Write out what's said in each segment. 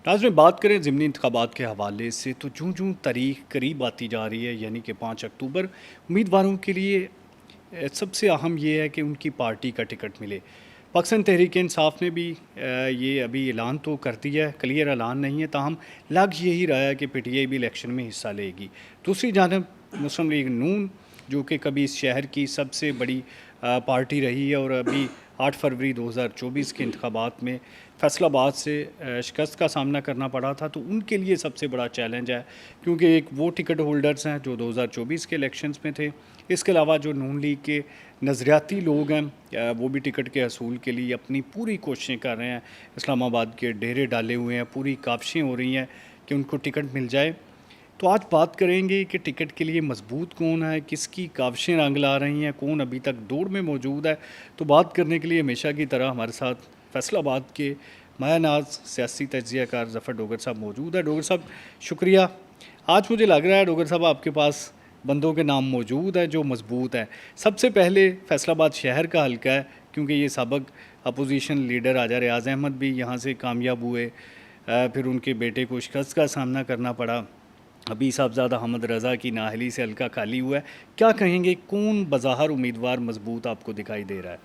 आज में बात करें ज़िमनी इंतखाबात के हवाले से तो जूँ-जूँ तारीख करीब आती जा रही है यानी कि 5 अक्टूबर उम्मीदवारों के लिए सबसे अहम ये है कि उनकी पार्टी का टिकट मिले। पाकिस्तान तहरीक-ए-इंसाफ ने भी ये अभी ऐलान तो कर दिया है, क्लियर ऐलान नहीं है, ताहम लग यही रहा है कि पीटीआई भी इलेक्शन में हिस्सा लेगी। दूसरी जानब मुस्लिम लीग नून जो कि कभी इस शहर की सबसे बड़ी पार्टी रही है और अभी 8 फरवरी 2024 के इंतखाबात में फैसलाबाद से शिकस्त का सामना करना पड़ा था, तो उनके लिए सबसे बड़ा चैलेंज है क्योंकि एक वो टिकट होल्डर्स हैं जो 2024 के इलेक्शंस में थे। इसके अलावा जो नून लीग के नज़रियाती लोग हैं वो भी टिकट के हसूल के लिए अपनी पूरी कोशिशें कर रहे हैं। इस्लामाबाद के डेरे डाले हुए हैं, पूरी काविशें हो रही हैं कि उनको टिकट मिल जाए। तो आज बात करेंगे कि टिकट के लिए मजबूत कौन है, किसकी काविशें रंग ला रही हैं, कौन अभी तक दौड़ में मौजूद है। तो बात करने के लिए हमेशा की तरह हमारे साथ फैसलाबाद के मायानाज सियासी तज्ज़ियाकार ज़फ़र डोगर साहब मौजूद है। डोगर साहब शुक्रिया। आज मुझे लग रहा है डोगर साहब आपके पास बंदों के नाम मौजूद हैं जो मजबूत हैं। सबसे पहले फैसलाबाद शहर का हल्का है क्योंकि ये सबक अपोजिशन लीडर राजा रियाज़ अहमद भी यहाँ से कामयाब हुए, फिर उनके बेटे को शिकस्त का सामना करना पड़ा। अभी साहबजादा हमद रज़ा की नाअहली से हल्का खाली हुआ है। क्या कहेंगे, कौन बज़ाहिर उम्मीदवार मजबूत आपको दिखाई दे रहा है?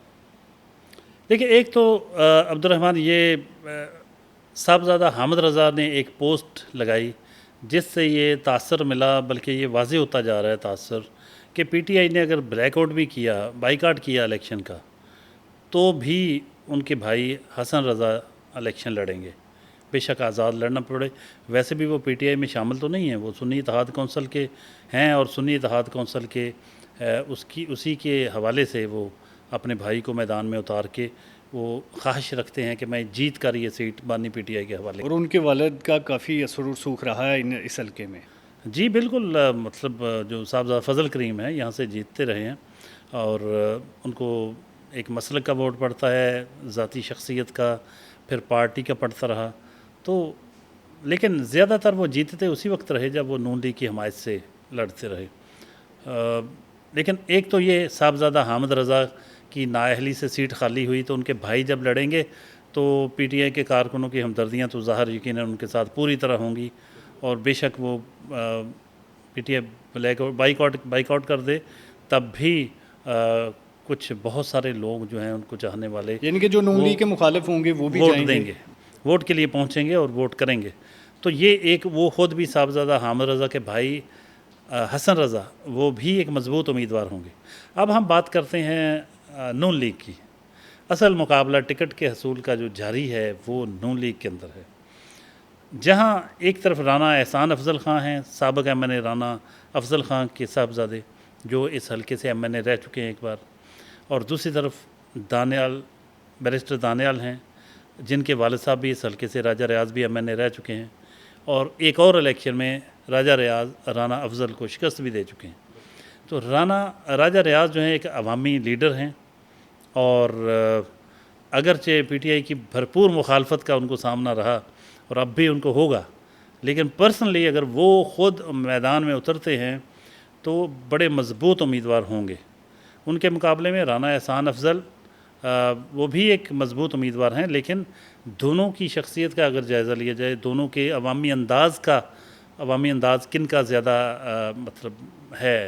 देखिए, एक तो अब्दुर्रहमान ये साहबज़ादा हामिद रज़ा ने एक पोस्ट लगाई जिससे ये तासर मिला, बल्कि ये वाज़ेह होता जा रहा है तासर कि पीटीआई ने अगर ब्लैकआउट भी किया, बाइकाट किया इलेक्शन का, तो भी उनके भाई हसन रज़ा इलेक्शन लड़ेंगे, बेशक आज़ाद लड़ना पड़े। वैसे भी वो पीटीआई में शामिल तो नहीं है, वो सुन्नी इत्तेहाद कौंसिल के हैं और सुन्नी इत्तेहाद कौंसिल के उसी के हवाले से वो अपने भाई को मैदान में उतार के वो ख्वाहिश रखते हैं कि मैं जीत कर ये सीट बानी पीटीआई के हवाले। और उनके वालिद का काफ़ी असर रसूख रहा है इस हल्के में। जी बिल्कुल, मतलब जो साहबज़ादा फजल करीम है यहाँ से जीतते रहे हैं और उनको एक मसलक का वोट पड़ता है, ज़ाती शख्सियत का, फिर पार्टी का पड़ता रहा। तो लेकिन ज़्यादातर वो जीतते उसी वक्त रहे जब वो नून लीग की हमायत से लड़ते रहे। लेकिन एक तो ये साहबज़ादा हामिद रज़ा की नाअहली से सीट खाली हुई, तो उनके भाई जब लड़ेंगे तो पीटीआई के कारकुनों की हमदर्दियाँ तो ज़ाहिर यकीनन उनके साथ पूरी तरह होंगी और बेशक वो पीटीआई बाइकआउट कर दे, तब भी कुछ बहुत सारे लोग जो हैं उनको चाहने वाले, यानी कि जो नून लीग के मुखालिफ होंगे वो भी वोट जाएंगे, देंगे, वोट के लिए पहुंचेंगे और वोट करेंगे। तो ये एक वो ख़ुद भी साहबज़ादा हामिद रज़ा के भाई हसन रज़ा वो भी एक मज़बूत उम्मीदवार होंगे। अब हम बात करते हैं नून लीग की। असल मुकाबला टिकट के हसूल का जो जारी है वो नून लीग के अंदर है, जहाँ एक तरफ राना एहसान अफजल ख़ां हैं, साबिक़ एमएनए राना अफजल ख़ां के साहबज़ादे जो इस हल्के से एमएनए रह चुके हैं एक बार, और दूसरी तरफ दानियाल, बैरिस्टर दानियाल हैं जिनके वालिद साहब भी इस हल्के से, राजा रियाज़ भी एमएनए रह चुके हैं और एक और इलेक्शन में राजा रियाज़ राना अफजल को शिकस्त भी दे चुके हैं। तो राजा रियाज़ जो हैं एक अवामी लीडर हैं और अगरचे पीटीआई की भरपूर मुखालफत का उनको सामना रहा और अब भी उनको होगा, लेकिन पर्सनली अगर वो ख़ुद मैदान में उतरते हैं तो बड़े मज़बूत उम्मीदवार होंगे। उनके मुकाबले में राना एहसान अफजल वो भी एक मज़बूत उम्मीदवार हैं, लेकिन दोनों की शख्सियत का अगर जायज़ा लिया जाए, दोनों के अवामी अंदाज़ किन का ज़्यादा मतलब है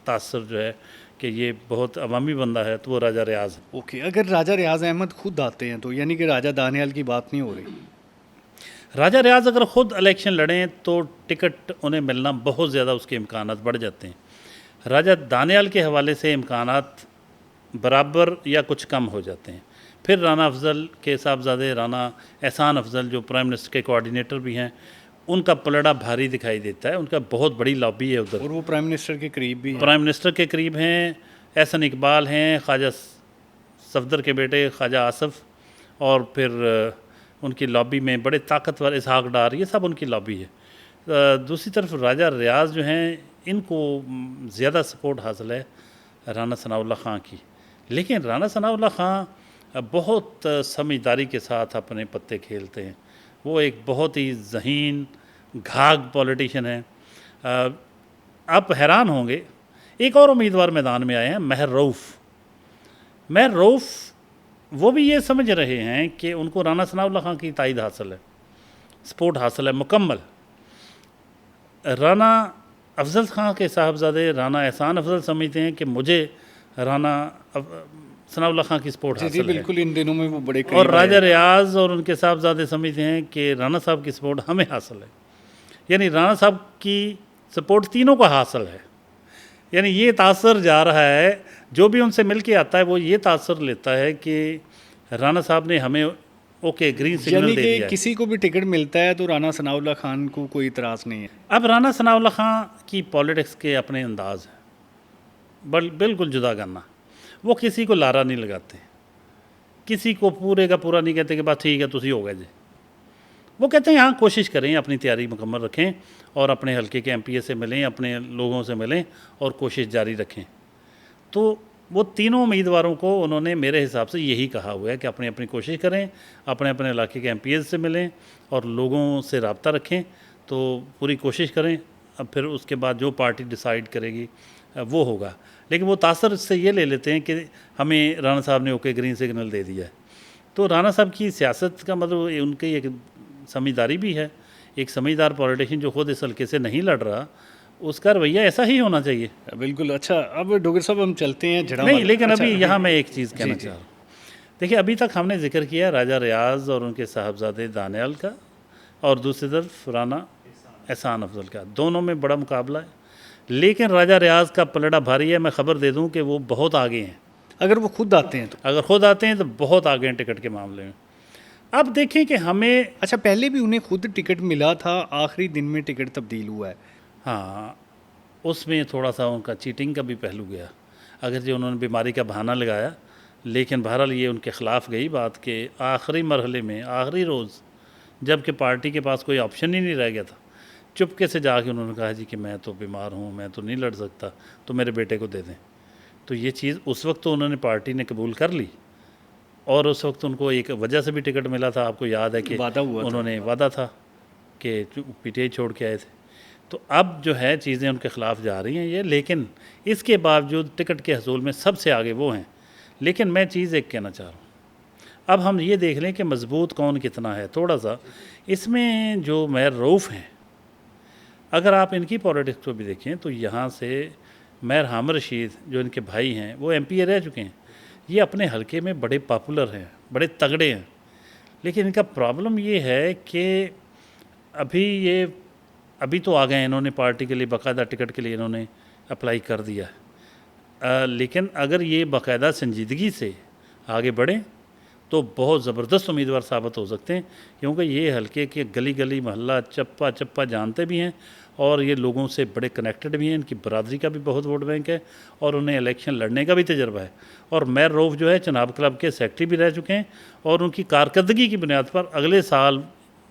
तासर जो है कि ये बहुत अवामी बंदा है, तो वो राजा रियाज़ है। ओके, अगर राजा रियाज़ अहमद खुद आते हैं तो यानी कि राजा दानियाल की बात नहीं हो रही। राजा रियाज़ अगर ख़ुद इलेक्शन लड़ें तो टिकट उन्हें मिलना बहुत ज़्यादा उसके इम्कानात बढ़ जाते हैं। राजा दानियाल के हवाले से इम्कानात बराबर या कुछ कम हो जाते हैं। फिर राना अफजल के साहबज़ादे राना एहसान अफजल जो प्राइम मिनिस्टर के कोऑर्डिनेटर भी हैं, उनका पलड़ा भारी दिखाई देता है। उनका बहुत बड़ी लॉबी है उधर और वो प्राइम मिनिस्टर के करीब भी हैं। प्राइम मिनिस्टर के करीब हैं, एहसन इकबाल हैं, ख्वाजा सफदर के बेटे ख्वाजा आसफ़, और फिर उनकी लॉबी में बड़े ताकतवर इसहाक डार, ये सब उनकी लॉबी है। दूसरी तरफ राजा रियाज़ जो हैं इनको ज़्यादा सपोर्ट हासिल है राना सनाउल्लाह ख़ां की, लेकिन राना सनाउल्लाह ख़ां बहुत समझदारी के साथ अपने पत्ते खेलते हैं। वो एक बहुत ही ज़हीन घाग पॉलिटिशियन है। आप हैरान होंगे, एक और उम्मीदवार मैदान में आए हैं, महर रऊफ़। वो भी ये समझ रहे हैं कि उनको राना सनाउल्लाह ख़ां की तायद हासिल है सपोर्ट हासिल है मुकम्मल। राना अफजल ख़ान के साहबजादे राना एहसान अफजल समझते हैं कि मुझे राना सनाउल्लाह खां की सपोर्ट जी जी हासिल है, बिल्कुल, इन दिनों में वो बड़े और करीब आए राजा हैं। रियाज और उनके साहबजादे समझते हैं कि राना साहब की सपोर्ट हमें हासिल है। यानी राना साहब की सपोर्ट तीनों को हासिल है। यानी ये तासर जा रहा है, जो भी उनसे मिल के आता है वो ये तासर लेता है कि राना साहब ने हमें ओके ग्रीन सिग्नल यानी दे कि दिया है। किसी को भी टिकट मिलता है तो राना सनाउल्लाह खान को कोई इतराज़ नहीं है। अब राना सनाउल्लाह खां की पॉलिटिक्स के अपने अंदाज हैं, बिल्कुल जुदा करना। वो किसी को लारा नहीं लगाते, किसी को पूरे का पूरा नहीं कहते कि बस ठीक है तुसी हो गए जी। वो कहते हैं हाँ कोशिश करें, अपनी तैयारी मुकम्मल रखें और अपने हल्के के एमपीए से मिलें, अपने लोगों से मिलें और कोशिश जारी रखें। तो वो तीनों उम्मीदवारों को उन्होंने मेरे हिसाब से यही कहा हुआ है कि अपनी अपनी कोशिश करें, अपने अपने इलाके के एमपीए से मिलें और लोगों से रब्ता रखें, तो पूरी कोशिश करें। अब फिर उसके बाद जो पार्टी डिसाइड करेगी वो होगा। लेकिन वो तासर से ये ले लेते हैं कि हमें राना साहब ने ओके ग्रीन सिग्नल दे दिया है। तो राना साहब की सियासत का मतलब उनकी एक समझदारी भी है। एक समझदार पॉलिटिशियन जो खुद इस हल्के से नहीं लड़ रहा, उसका रवैया ऐसा ही होना चाहिए। बिल्कुल। अच्छा, अब डोगर साहब हम चलते हैं झड़ा नहीं, लेकिन अच्छा, अभी यहाँ मैं एक चीज़ कहना जी। चाह रहा हूँ। देखिए, अभी तक हमने जिक्र किया राजा रियाज और उनके साहबजादे दानियाल का, और दूसरी तरफ राना एहसान अफजल का। दोनों में बड़ा मुकाबला है, लेकिन राजा रियाज का पलड़ा भारी है। मैं ख़बर दे दूँ कि वो बहुत आगे हैं। अगर वो खुद आते हैं तो। अगर खुद आते हैं तो बहुत आगे हैं टिकट के मामले में। अब देखें कि हमें, अच्छा, पहले भी उन्हें खुद टिकट मिला था, आखिरी दिन में टिकट तब्दील हुआ है। हाँ, उसमें थोड़ा सा उनका चीटिंग का भी पहलू गया। अगर जो उन्होंने बीमारी का बहाना लगाया, लेकिन बहरहाल ये उनके ख़िलाफ़ गई बात के आखिरी मरहले में, आखिरी रोज़, जबकि पार्टी के पास कोई ऑप्शन ही नहीं रह गया था, चुपके से जाके उन्होंने कहा जी कि मैं तो बीमार हूँ, मैं तो नहीं लड़ सकता, तो मेरे बेटे को दे दें। तो ये चीज़ उस वक्त तो उन्होंने पार्टी ने कबूल कर ली, और उस वक्त उनको एक वजह से भी टिकट मिला था। आपको याद है कि वादा हुआ था। उन्होंने वादा था कि पीटीआई छोड़ के आए थे। तो अब जो है चीज़ें उनके ख़िलाफ़ जा रही हैं ये, लेकिन इसके बावजूद टिकट के हसूल में सबसे आगे वो हैं। लेकिन मैं चीज़ एक कहना चाह रहा हूँ, अब हम ये देख लें कि मज़बूत कौन कितना है। थोड़ा सा इसमें जो मेयर रऊफ़ हैं, अगर आप इनकी पॉलिटिक्स को भी देखें तो यहाँ से मेयर हामिद रशीद जो इनके भाई हैं वो एमपीए रह चुके हैं। ये अपने हलके में बड़े पॉपुलर हैं, बड़े तगड़े हैं। लेकिन इनका प्रॉब्लम ये है कि अभी तो आ गए हैं, इन्होंने पार्टी के लिए बाकायदा टिकट के लिए इन्होंने अप्लाई कर दिया है। लेकिन अगर ये बाकायदा संजीदगी से आगे बढ़ें तो बहुत ज़बरदस्त उम्मीदवार साबित हो सकते हैं, क्योंकि ये हल्के के गली गली मोहल्ला चप्पा चप्पा जानते भी हैं और ये लोगों से बड़े कनेक्टेड भी हैं। इनकी बरादरी का भी बहुत वोट बैंक है और उन्हें इलेक्शन लड़ने का भी तजर्बा है। और मेयर रऊफ़ जो है चनाब क्लब के सेक्रेटरी भी रह चुके हैं, और उनकी कारकर्दगी की बुनियाद पर अगले साल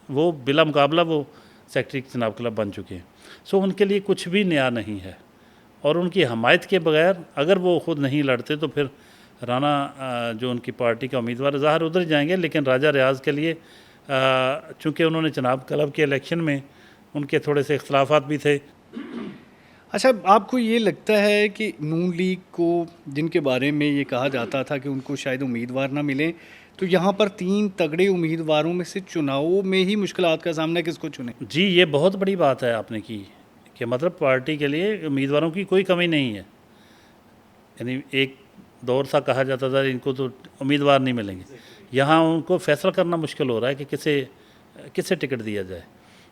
वो बिला मुकाबला वो सेक्रेटरी चनाब क्लब बन चुके हैं। सो उनके लिए कुछ भी नया नहीं है, और उनकी हमायत के बगैर अगर वो ख़ुद नहीं लड़ते तो फिर राना जो उनकी पार्टी का उम्मीदवार ज़ाहिर उधर जाएंगे। लेकिन राजा रियाज के लिए चूँकि उन्होंने चनाब क्लब के इलेक्शन में उनके थोड़े से इख्तलाफात भी थे। अच्छा, आपको ये लगता है कि नून लीग को, जिनके बारे में ये कहा जाता था कि उनको शायद उम्मीदवार ना मिले, तो यहाँ पर 3 तगड़े उम्मीदवारों में से चुनाव में ही मुश्किलात का सामना किसको चुने? जी, ये बहुत बड़ी बात है आपने की कि मतलब पार्टी के लिए उम्मीदवारों की कोई कमी नहीं है। यानी एक दौर सा कहा जाता था इनको तो उम्मीदवार नहीं मिलेंगे, यहाँ उनको फैसला करना मुश्किल हो रहा है कि किसे टिकट दिया जाए।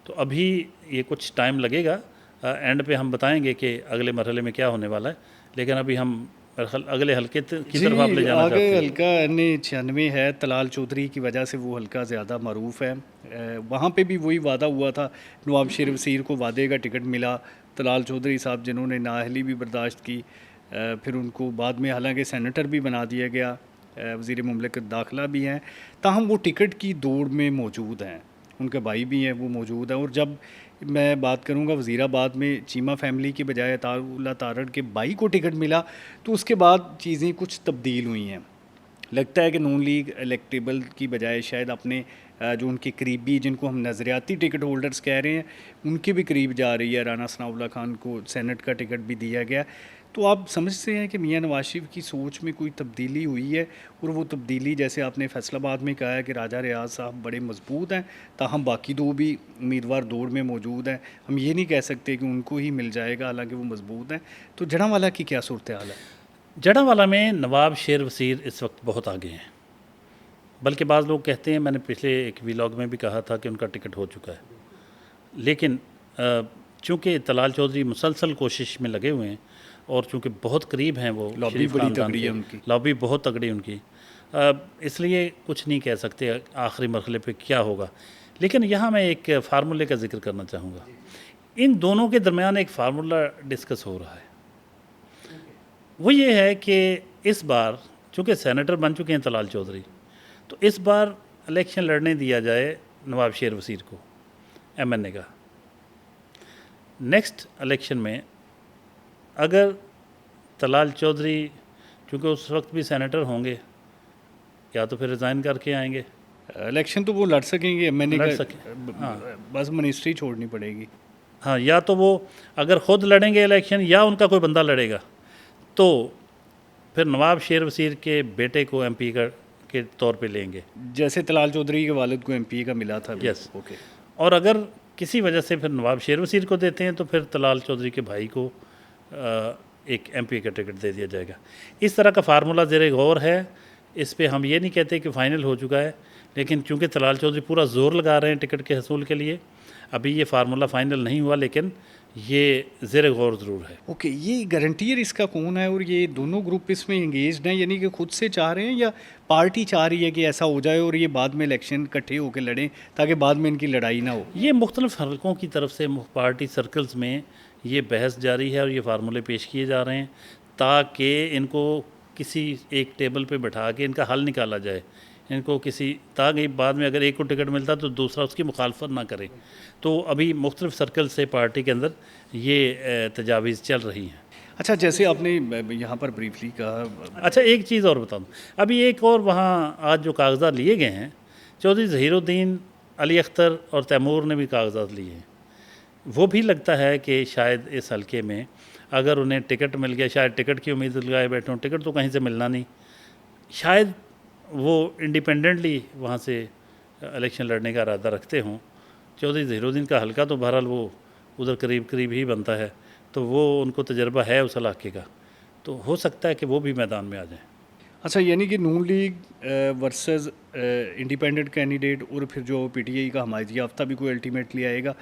तो अभी ये कुछ टाइम लगेगा, एंड पे हम बताएंगे कि अगले मरहले में क्या होने वाला है। लेकिन अभी हम अगले हल्के की तरफ आप ले जाना आगे चाहते हैं। हल्का N96 है, तलाल चौधरी की वजह से वो हल्का ज़्यादा मरूफ है। वहाँ पे भी वही वादा हुआ था, नवाब शेर वसीर को वादे का टिकट मिला। तलाल चौधरी साहब जिन्होंने नाअहली भी बर्दाश्त की, फिर उनको बाद में हालांकि सेनेटर भी बना दिया गया, वज़ीर मुमलिकत दाखिला भी हैं, ताहम वो टिकट की दौड़ में मौजूद हैं। उनके भाई भी हैं, वो मौजूद हैं। और जब मैं बात करूंगा वज़ीराबाद में चीमा फैमिली की बजाय अताउल्लाह तारड़ के भाई को टिकट मिला, तो उसके बाद चीज़ें कुछ तब्दील हुई हैं। लगता है कि नून लीग इलेक्टेबल की बजाय शायद अपने जो उनके करीबी, जिनको हम नज़रियाती टिकट होल्डर्स कह रहे हैं, उनके भी करीब जा रही है। राना सनाउल्लाह खान को सेनेट का टिकट भी दिया गया। तो आप समझते हैं कि मियां नवाज शरीफ की सोच में कोई तब्दीली हुई है, और वो तब्दीली जैसे आपने फैसलाबाद में कहा है कि राजा रियाज साहब बड़े मजबूत हैं, ताहम बाकी दो भी उम्मीदवार दौड़ में मौजूद हैं, हम ये नहीं कह सकते कि उनको ही मिल जाएगा, हालांकि वो मजबूत हैं, तो जड़ांवाला की क्या सूरत हाल है? जड़ांवाला में नवाब शेर वसीर इस वक्त बहुत आगे हैं, बल्कि बाज़ लोग कहते हैं, मैंने पिछले एक व्लॉग में भी कहा था कि उनका टिकट हो चुका है, लेकिन चूँकि तलाल चौधरी मुसलसल कोशिश में लगे हुए हैं और चूँकि बहुत करीब हैं वो लॉबी शरीफ बड़ी ख़ानदान तगड़ी के, है उनकी। लॉबी बहुत तगड़ी उनकी, इसलिए कुछ नहीं कह सकते आखिरी मरहले पे क्या होगा। लेकिन यहाँ मैं एक फार्मूले का जिक्र करना चाहूँगा। इन दोनों के दरमियान एक फार्मूला डिस्कस हो रहा है, वो ये है कि इस बार चूँकि सेनेटर बन चुके हैं तलाल चौधरी, तो इस बार इलेक्शन लड़ने दिया जाए नवाब शेर वसीर को, MNA का। नेक्स्ट इलेक्शन में अगर तलाल चौधरी, चूँकि उस वक्त भी सेनेटर होंगे, या तो फिर रिज़ाइन करके आएंगे, इलेक्शन तो वो लड़ सकेंगे, मैंने लड़ कहा सकें, हाँ बस मिनिस्ट्री छोड़नी पड़ेगी। हाँ, या तो वो अगर ख़ुद लड़ेंगे इलेक्शन या उनका कोई बंदा लड़ेगा, तो फिर नवाब शेर वसीर के बेटे को MP के तौर पे लेंगे। जैसे तलाल चौधरी के वालिद को MP का मिला था। यस। ओके। और अगर किसी वजह से फिर नवाब शेर वसीर को देते हैं तो फिर तलाल चौधरी के भाई को एक MP का टिकट दे दिया जाएगा। इस तरह का फार्मूला ज़ेरे गौर है, इस पे हम ये नहीं कहते कि फ़ाइनल हो चुका है, लेकिन चूँकि तलाल चौधरी पूरा ज़ोर लगा रहे हैं टिकट के हसूल के लिए, अभी ये फार्मूला फ़ाइनल नहीं हुआ, लेकिन ये ज़ेरे गौर ज़रूर है। ओके, ये गारंटियर इसका कौन है, और ये दोनों ग्रुप इसमें इंगेज्ड हैं, यानी कि खुद से चाह रहे हैं या पार्टी चाह रही है कि ऐसा हो जाए और ये बाद में इलेक्शन इकट्ठे होकर लड़ें ताकि बाद में इनकी लड़ाई ना हो? ये मुख्तलिफ हलकों की तरफ से पार्टी सर्कल्स में ये बहस जारी है और ये फार्मूले पेश किए जा रहे हैं ताकि इनको किसी एक टेबल पे बैठा के इनका हल निकाला जाए, इनको किसी, ताकि बाद में अगर एक को टिकट मिलता तो दूसरा उसकी मुखालफत ना करे। तो अभी मुख्तलिफ सर्कल से पार्टी के अंदर ये तजावीज़ चल रही हैं। अच्छा, जैसे आपने यहाँ पर ब्रीफली कहा। अच्छा, एक चीज़ और बता दूँ, अभी एक और वहाँ आज जो कागजात लिए गए हैं, चौधरी ज़हीरुद्दीन, अली अख्तर और तैमूर ने भी कागजात लिए हैं। वो भी लगता है कि शायद इस हलके में अगर उन्हें टिकट मिल गया, शायद टिकट की उम्मीद लगाए बैठे हों, टिकट तो कहीं से मिलना नहीं, शायद वो इंडिपेंडेंटली वहाँ से इलेक्शन लड़ने का इरादा रखते हों। चौधरी ज़हीरुद्दीन का हलका तो बहरहाल वो उधर करीब करीब ही बनता है, तो वो उनको तजर्बा है उस इलाके का, तो हो सकता है कि वो भी मैदान में आ जाएं। अच्छा, यानी कि नून लीग वर्सेस इंडिपेंडेंट कैंडिडेट, और फिर जो PTI का हमायत याफ्ता भी कोई अल्टीमेटली आएगा,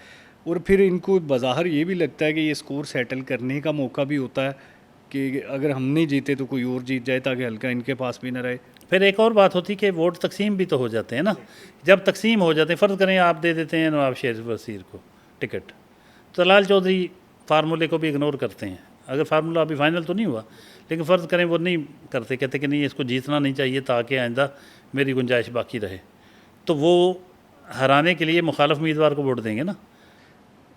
और फिर इनको बाज़ाहिर ये भी लगता है कि ये स्कोर सेटल करने का मौका भी होता है कि अगर हम नहीं जीते तो कोई और जीत जाए ताकि हल्का इनके पास भी ना रहे। फिर एक और बात होती कि वोट तकसीम भी तो हो जाते हैं ना। जब तकसीम हो जाते हैं, फ़र्ज़ करें आप दे देते हैं नवाब शेर वसीर को टिकट, तो तलाल चौधरी फार्मूले को भी इग्नोर करते हैं। अगर फार्मूला अभी फाइनल तो नहीं हुआ, लेकिन फ़र्ज़ करें वो नहीं करते, कहते कि नहीं इसको जीतना नहीं चाहिए ताकि आइंदा मेरी गुंजाइश बाकी रहे, तो वो हराने के लिए मुखालिफ उम्मीदवार को वोट देंगे ना,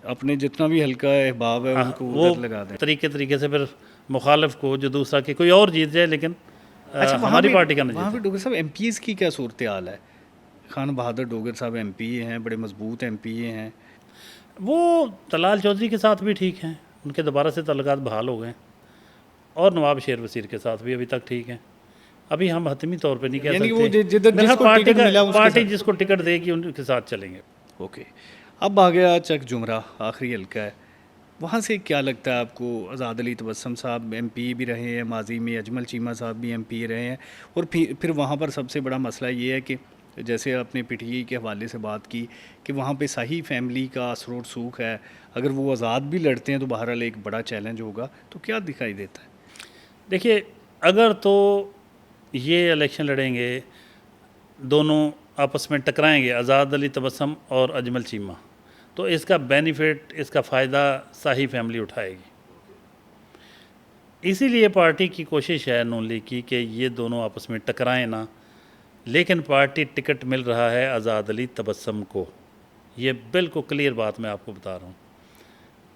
अपने जितना भी हल्का अहबाब है उनको वो उधर लगा दें। तरीके से फिर मुखालिफ को, जो दूसरा कि कोई और जीत जाए लेकिन अच्छा, हमारी पार्टी का वहाँ नहीं पे डोगर साहब MPs की क्या सूरत हाल है? खान बहादुर डोगर साहब MPA हैं, बड़े मजबूत MPA हैं। वो तलाल चौधरी के साथ भी ठीक हैं, उनके दोबारा से तल्लुकात बहाल हो गए, और नवाब शेर वसीर के साथ भी अभी तक ठीक हैं। अभी हम हतमी तौर पे नहीं कह यानी कि वो सकते, जिधर मेरा जिसको पार्टी टिकट का, मिला उसके पार्टी साथ। जिसको टिकट देगी उनके साथ चलेंगे। ओके, अब आ गया चक जुमरा, आखिरी हल्का है, वहाँ से क्या लगता है आपको? आज़ाद अली तबस्सुम साहब MP भी रहे हैं माजी में, अजमल चीमा साहब भी MP रहे हैं, और फिर वहाँ पर सबसे बड़ा मसला ये है कि जैसे आपने PTI के हवाले से बात की कि वहाँ पे सही फैमिली का असर और सूख है, अगर वो आज़ाद भी लड़ते हैं तो बहरहाल एक बड़ा चैलेंज होगा, तो क्या दिखाई देता है? देखिए, अगर तो ये इलेक्शन लड़ेंगे, दोनों आपस में टकराएंगे, आज़ाद अली तबस्सुम और अजमल चीमा, तो इसका बेनिफिट, इसका फ़ायदा शाही फैमिली उठाएगी। इसीलिए पार्टी की कोशिश है नून लीग की कि ये दोनों आपस में टकराएं ना, लेकिन पार्टी टिकट मिल रहा है आज़ाद अली तबस्सुम को, ये बिल्कुल क्लियर बात मैं आपको बता रहा हूँ।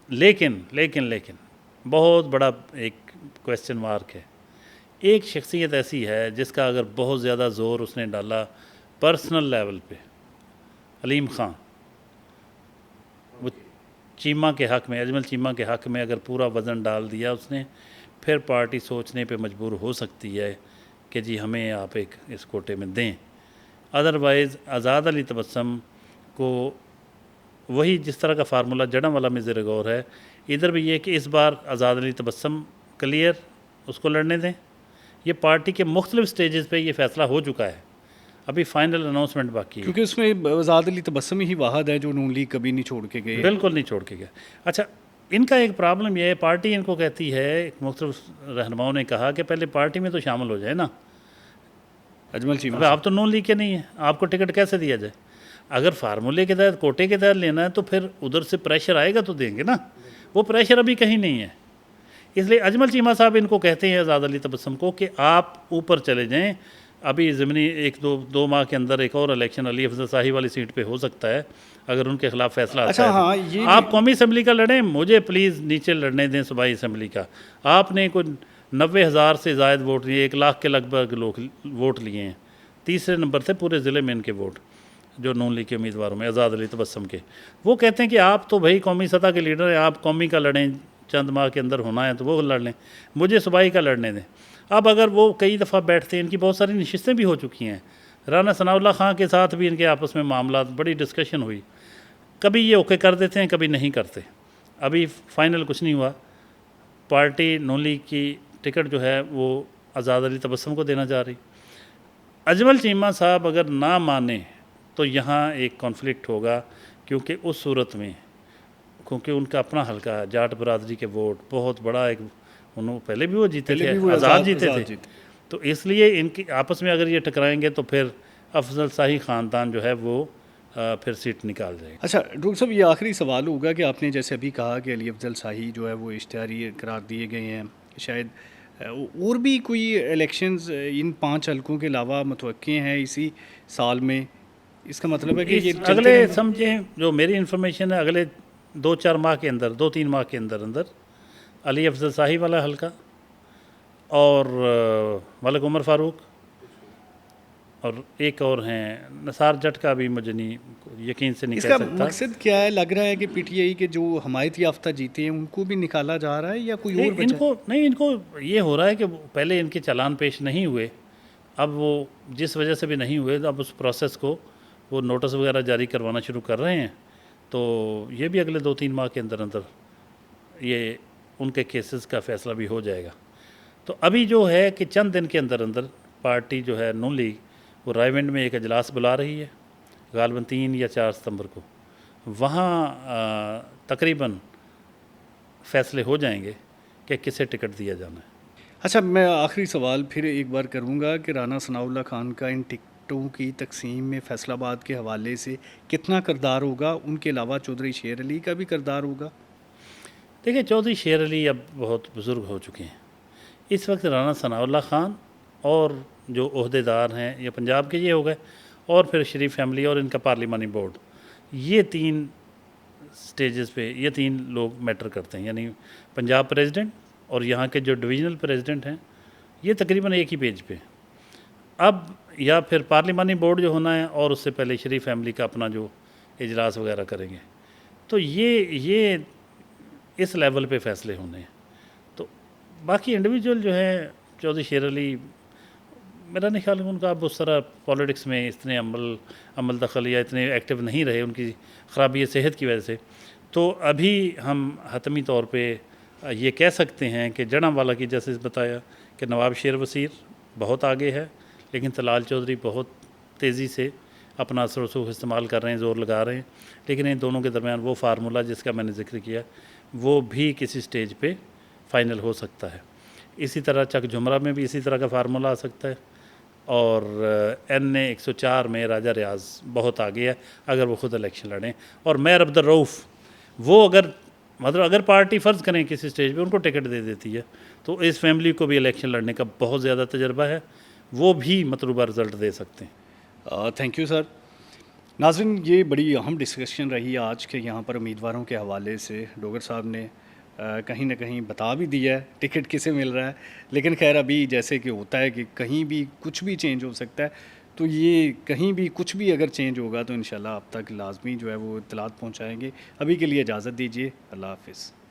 लेकिन बहुत बड़ा एक क्वेश्चन मार्क है। एक शख्सियत ऐसी है जिसका अगर बहुत ज़्यादा ज़ोर उसने डाला पर्सनल लेवल पे, अलीम ख़ान, वो चीमा के हक़ में, अजमल चीमा के हक़ में अगर पूरा वज़न डाल दिया उसने, फिर पार्टी सोचने पे मजबूर हो सकती है कि जी हमें आप एक इस कोटे में दें। अदरवाइज़ आज़ाद अली तबस्सुम को वही जिस तरह का फार्मूला जड़ांवाला में ज़ेर गौर है, इधर भी ये कि इस बार आज़ाद अली तबस्सुम क्लियर उसको लड़ने दें। ये पार्टी के मुख्तलिफ़ स्टेजेस पे ये फ़ैसला हो चुका है, अभी फ़ाइनल अनाउंसमेंट बाकी है। क्योंकि उसमें आज़ाद अली तबस्सुम ही वाहद है जो नून लीग कभी नहीं छोड़ के गए। बिल्कुल नहीं छोड़ के गया। अच्छा, इनका एक प्रॉब्लम ये है, पार्टी इनको कहती है, मुख्तलिफ़ रहनुमाओं ने कहा कि पहले पार्टी में तो शामिल हो जाए ना। अजमल चीमा अब आप तो नून लीग के नहीं हैं, आपको टिकट कैसे दिया जाए? अगर फार्मूले के तहत, कोटे के तहत लेना है तो फिर उधर से प्रेशर आएगा तो देंगे ना। वो प्रेशर अभी कहीं नहीं है। इसलिए अजमल चीमा साहब इनको कहते हैं आज़ाद अली तबस्सुम को कि आप ऊपर चले जाएं। अभी ज़मीनी एक दो माह के अंदर एक और इलेक्शन अली अफजल शाही वाली सीट पे हो सकता है, अगर उनके खिलाफ फैसला आता अच्छा है। हाँ, ये आप कौमी असम्बली का लड़ें, मुझे प्लीज़ नीचे लड़ने दें सूबाई असम्बली का। आपने कोई 90,000 से ज़ायद वोट लिए, 1 लाख के लगभग लोग वोट लिए हैं। तीसरे नंबर से पूरे ज़िले में इनके वोट, जो नून लीग के उम्मीदवारों में आज़ाद अली तबस्सुम के। वो कहते हैं कि आप तो भाई कौमी सतह के लीडर हैं, आप कौमी का लड़ें, चंद माह के अंदर होना है तो वो लड़ लें, मुझे सूबाई का लड़ने दें। अब अगर वो कई दफ़ा बैठते हैं, इनकी बहुत सारी नशिस्तें भी हो चुकी हैं, राना सनाउल्लाह खां के साथ भी इनके आपस में मामला, बड़ी डिस्कशन हुई, कभी ये ओके कर देते हैं, कभी नहीं करते। अभी फ़ाइनल कुछ नहीं हुआ। पार्टी नून लीग की टिकट जो है वो आज़ाद अली तबस्सुम को देना जा रही। अजमल चीमा साहब अगर ना माने तो यहाँ एक कॉन्फ्लिक्ट होगा, क्योंकि उस सूरत में, क्योंकि उनका अपना हल्का है, जाट बरादरी के वोट बहुत बड़ा एक, उन्होंने पहले भी वो जीते थे, आज़ाद जीते थे, तो इसलिए इनकी आपस में अगर ये टकराएंगे तो फिर अफजल शाही ख़ानदान जो है वो फिर सीट निकाल जाएगा। अच्छा डॉक्टर साहब, ये आखिरी सवाल होगा कि आपने जैसे अभी कहा कि अली अफजल शाही जो है वो इश्तिहारी करार दिए गए हैं, शायद और भी कोई इलेक्शंस इन 5 हलकों के अलावा मुतवक्के हैं इसी साल में? इसका मतलब है कि ये अगले समझें, जो मेरी इन्फॉर्मेशन है, अगले 2-4 माह के अंदर, 2-3 माह के अंदर अंदर अली अफजल शाही वाला हल्का और मलिक उमर फ़ारूक और एक और हैं नसार जट का, भी मुझे नहीं यकीन से नहीं कह सकता। इसका मकसद क्या है? लग रहा है कि पीटीआई के जो हमायत याफ्ता जीते हैं उनको भी निकाला जा रहा है या कोई और बचा? इनको ये हो रहा है कि पहले इनके चालान पेश नहीं हुए, अब वो जिस वजह से भी नहीं हुए, अब उस प्रोसेस को वो नोटिस वगैरह जारी करवाना शुरू कर रहे हैं। तो ये भी अगले 2-3 माह के अंदर अंदर ये उनके केसेस का फ़ैसला भी हो जाएगा। तो अभी जो है कि चंद दिन के अंदर अंदर पार्टी जो है नून लीग, वो रायविंड में एक इजलास बुला रही है, गालबन 3 या 4 सितंबर को। वहाँ तकरीबन फ़ैसले हो जाएंगे कि किसे टिकट दिया जाना है। अच्छा, मैं आखिरी सवाल फिर एक बार करूँगा कि राना सनाउल्लाह खान का इन टिकटों की तकसीम में फैसलाबाद के हवाले से कितना किरदार होगा? उनके अलावा चौधरी शेर अली का भी किरदार होगा? देखिए, चौधरी शेर अली अब बहुत बुज़ुर्ग हो चुके हैं। इस वक्त राना सनाउल्लाह खान और जो ओहदेदार हैं ये पंजाब के ये हो गए, और फिर शरीफ फैमिली और इनका पार्लिमानी बोर्ड, ये 3 स्टेजेस पे ये 3 लोग मैटर करते हैं। यानी पंजाब प्रेसिडेंट और यहाँ के जो डिवीज़नल प्रेसिडेंट हैं, ये तकरीबन एक ही पेज पे। अब या फिर पार्लिमानी बोर्ड जो होना है, और उससे पहले शरीफ फैमिली का अपना जो इजलास वगैरह करेंगे, तो ये इस लेवल पे फ़ैसले होने हैं। तो बाकी इंडिविजुअल जो है, चौधरी शेर अली, मेरा नहीं ख्याल उनका अब उस तरह पॉलिटिक्स में इतने अमल दखल या इतने एक्टिव नहीं रहे, उनकी ख़राबी सेहत की वजह से। तो अभी हम हतमी तौर पे ये कह सकते हैं कि जड़ांवाला की जैसे बताया कि नवाब शेर वसीर बहुत आगे है, लेकिन तलाल चौधरी बहुत तेज़ी से अपना असर रसूख इस्तेमाल कर रहे हैं, ज़ोर लगा रहे हैं। लेकिन इन दोनों के दरमियान वो फार्मूला जिसका मैंने ज़िक्र किया, वो भी किसी स्टेज पे फ़ाइनल हो सकता है। इसी तरह चक झुमरा में भी इसी तरह का फार्मूला आ सकता है, और NA 104 में राजा रियाज बहुत आगे है अगर वो ख़ुद इलेक्शन लड़ें। और मेयर अब्दुल रऊफ़, वो अगर पार्टी फ़र्ज़ करें किसी स्टेज पे उनको टिकट दे देती है, तो इस फैमिली को भी इलेक्शन लड़ने का बहुत ज़्यादा तजर्बा है, वो भी मतलूबा रिज़ल्ट दे सकते हैं। Thank you sir. नाज़रीन, ये बड़ी अहम डिस्कशन रही आज के यहाँ पर उम्मीदवारों के हवाले से। डोगर साहब ने कहीं ना कहीं बता भी दिया है टिकट किसे मिल रहा है, लेकिन खैर अभी जैसे कि होता है कि कहीं भी कुछ भी चेंज हो सकता है। तो ये कहीं भी कुछ भी अगर चेंज होगा तो इंशाल्लाह आप तक लाजमी जो है वो इत्तलात पहुँचाएँगे। अभी के लिए इजाज़त दीजिए, अल्लाह हाफ़िज़।